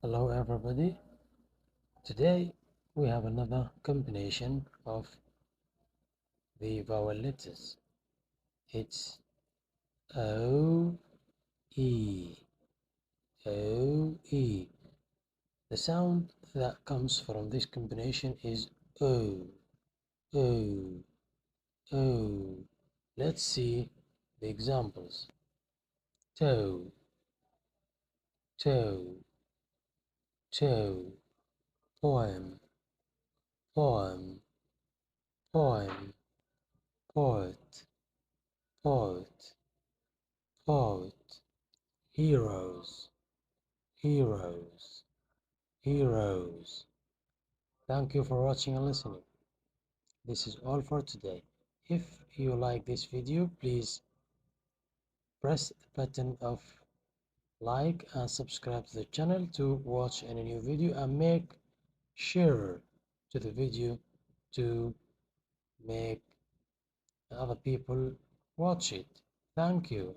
Hello everybody. Today we have another combination of the vowel letters. It's O E O E. The sound that comes from this combination is O O O. Let's see the examples. Toe toe toe. Poem poem poem. Poet poet poet. Heroes heroes heroes. Thank you for watching and listening. This is all for today. If you like this video, please press the button of like and subscribe to the channel to watch any new video, and make share to the video to make other people watch it. Thank you.